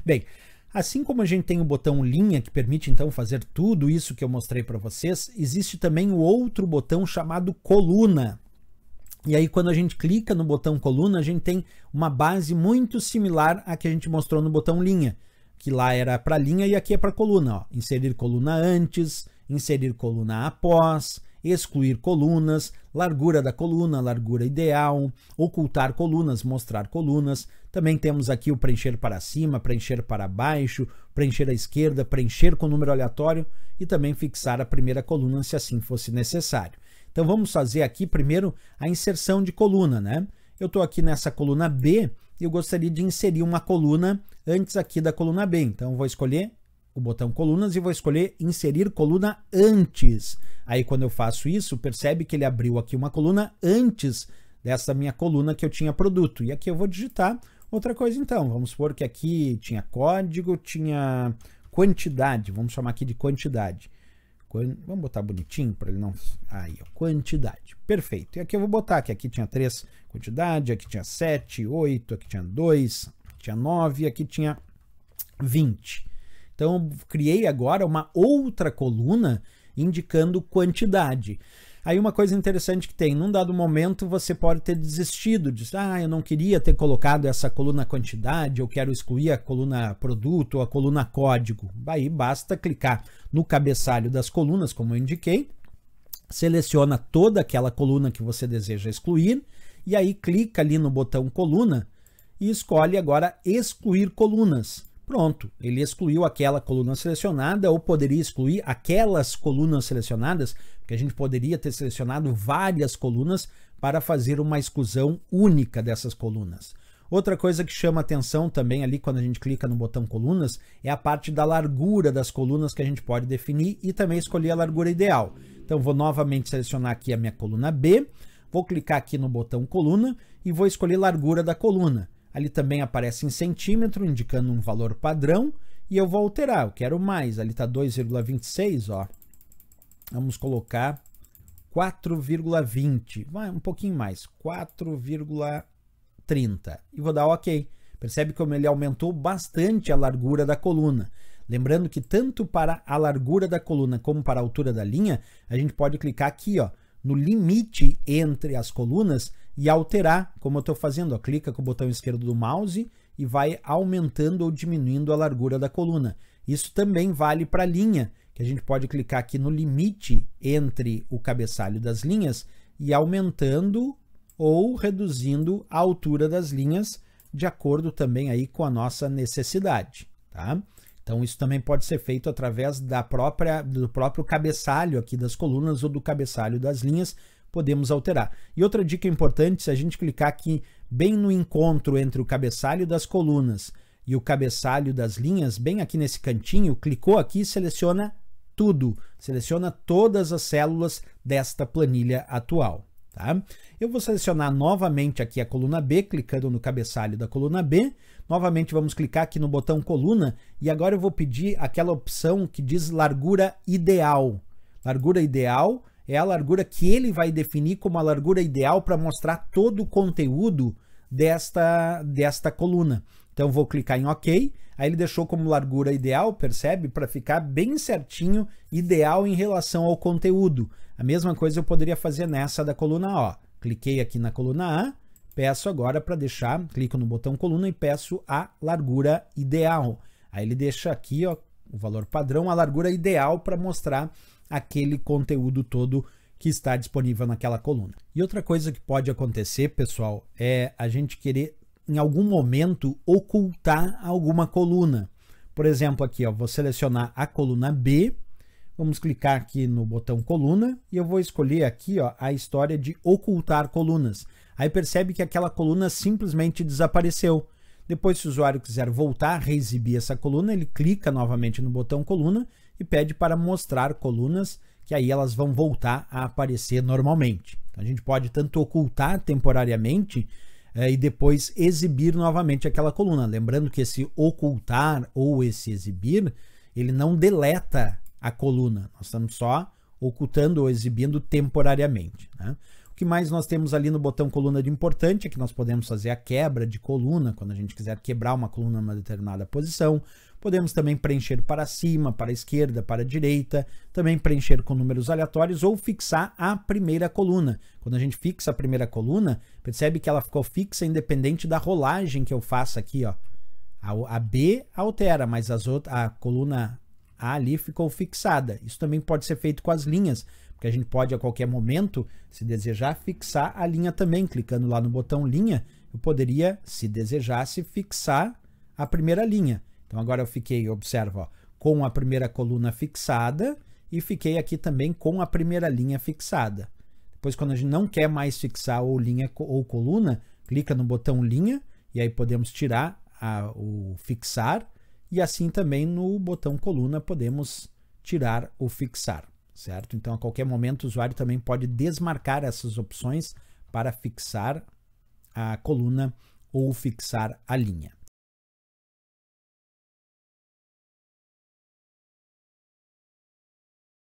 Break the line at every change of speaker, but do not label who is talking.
Bem, assim como a gente tem o botão linha, que permite então fazer tudo isso que eu mostrei para vocês, existe também o outro botão chamado coluna. E aí quando a gente clica no botão coluna, a gente tem uma base muito similar à que a gente mostrou no botão linha, que lá era para linha e aqui é para coluna. Ó. Inserir coluna antes, inserir coluna após, excluir colunas, largura da coluna, largura ideal, ocultar colunas, mostrar colunas. Também temos aqui o preencher para cima, preencher para baixo, preencher à esquerda, preencher com número aleatório e também fixar a primeira coluna se assim fosse necessário. Então vamos fazer aqui primeiro a inserção de coluna, né? Eu estou aqui nessa coluna B e eu gostaria de inserir uma coluna antes aqui da coluna B. Então eu vou escolher o botão colunas e vou escolher inserir coluna antes. Aí quando eu faço isso, percebe que ele abriu aqui uma coluna antes dessa minha coluna que eu tinha produto. E aqui eu vou digitar outra coisa então. Vamos supor que aqui tinha código, tinha quantidade. Vamos chamar aqui de quantidade. Vamos botar bonitinho para ele não... Aí, ó, quantidade. Perfeito. E aqui eu vou botar que aqui tinha 3 quantidade, aqui tinha 7, 8, aqui tinha 2, aqui tinha 9 e aqui tinha 20. Então, eu criei agora uma outra coluna indicando quantidade. Aí uma coisa interessante que tem, num dado momento você pode ter desistido, diz, eu não queria ter colocado essa coluna quantidade, eu quero excluir a coluna produto ou a coluna código. Aí basta clicar no cabeçalho das colunas, como eu indiquei, seleciona toda aquela coluna que você deseja excluir, e aí clica ali no botão coluna e escolhe agora excluir colunas. Pronto, ele excluiu aquela coluna selecionada ou poderia excluir aquelas colunas selecionadas, porque a gente poderia ter selecionado várias colunas para fazer uma exclusão única dessas colunas. Outra coisa que chama atenção também ali quando a gente clica no botão colunas é a parte da largura das colunas que a gente pode definir e também escolher a largura ideal. Então vou novamente selecionar aqui a minha coluna B, vou clicar aqui no botão coluna e vou escolher largura da coluna. Ali também aparece em centímetro, indicando um valor padrão, e eu vou alterar, eu quero mais, ali está 2,26, ó. Vamos colocar 4,20, vai um pouquinho mais, 4,30, e vou dar OK. Percebe como ele aumentou bastante a largura da coluna. Lembrando que tanto para a largura da coluna como para a altura da linha, a gente pode clicar aqui, ó, no limite entre as colunas e alterar, como eu estou fazendo, ó, clica com o botão esquerdo do mouse e vai aumentando ou diminuindo a largura da coluna. Isso também vale para a linha, que a gente pode clicar aqui no limite entre o cabeçalho das linhas e aumentando ou reduzindo a altura das linhas de acordo também aí com a nossa necessidade, tá? Então isso também pode ser feito através do próprio cabeçalho aqui das colunas ou do cabeçalho das linhas, podemos alterar. E outra dica importante, se a gente clicar aqui bem no encontro entre o cabeçalho das colunas e o cabeçalho das linhas, bem aqui nesse cantinho, clicou aqui e seleciona tudo, seleciona todas as células desta planilha atual. Tá? Eu vou selecionar novamente aqui a coluna B, clicando no cabeçalho da coluna B. Novamente vamos clicar aqui no botão coluna e agora eu vou pedir aquela opção que diz largura ideal. Largura ideal é a largura que ele vai definir como a largura ideal para mostrar todo o conteúdo desta coluna. Então vou clicar em OK, aí ele deixou como largura ideal, percebe? Para ficar bem certinho, ideal em relação ao conteúdo. A mesma coisa eu poderia fazer nessa da coluna O. Cliquei aqui na coluna A, peço agora para deixar, clico no botão coluna e peço a largura ideal. Aí ele deixa aqui, ó, o valor padrão, a largura ideal para mostrar aquele conteúdo todo que está disponível naquela coluna. E outra coisa que pode acontecer, pessoal, é a gente querer em algum momento ocultar alguma coluna. Por exemplo, aqui, ó, vou selecionar a coluna B, vamos clicar aqui no botão coluna e eu vou escolher aqui, ó, a história de ocultar colunas. Aí percebe que aquela coluna simplesmente desapareceu. Depois, se o usuário quiser voltar a reexibir essa coluna, ele clica novamente no botão coluna e pede para mostrar colunas, que aí elas vão voltar a aparecer normalmente. Então, a gente pode tanto ocultar temporariamente e depois exibir novamente aquela coluna. Lembrando que esse ocultar ou esse exibir, ele não deleta a coluna. Nós estamos só ocultando ou exibindo temporariamente, né? que mais nós temos ali no botão coluna de importante é que nós podemos fazer a quebra de coluna, quando a gente quiser quebrar uma coluna numa determinada posição. Podemos também preencher para cima, para a esquerda, para a direita, também preencher com números aleatórios ou fixar a primeira coluna. Quando a gente fixa a primeira coluna, percebe que ela ficou fixa independente da rolagem que eu faça aqui, ó. A B altera, mas a coluna A ali ficou fixada. Isso também pode ser feito com as linhas, porque a gente pode a qualquer momento, se desejar, fixar a linha também. Clicando lá no botão linha, eu poderia, se desejasse, fixar a primeira linha. Então agora eu fiquei, observa, ó, com a primeira coluna fixada e fiquei aqui também com a primeira linha fixada. Depois, quando a gente não quer mais fixar ou linha ou coluna, clica no botão linha e aí podemos tirar o fixar, e assim também no botão coluna podemos tirar o fixar, certo? Então a qualquer momento o usuário também pode desmarcar essas opções para fixar a coluna ou fixar a linha.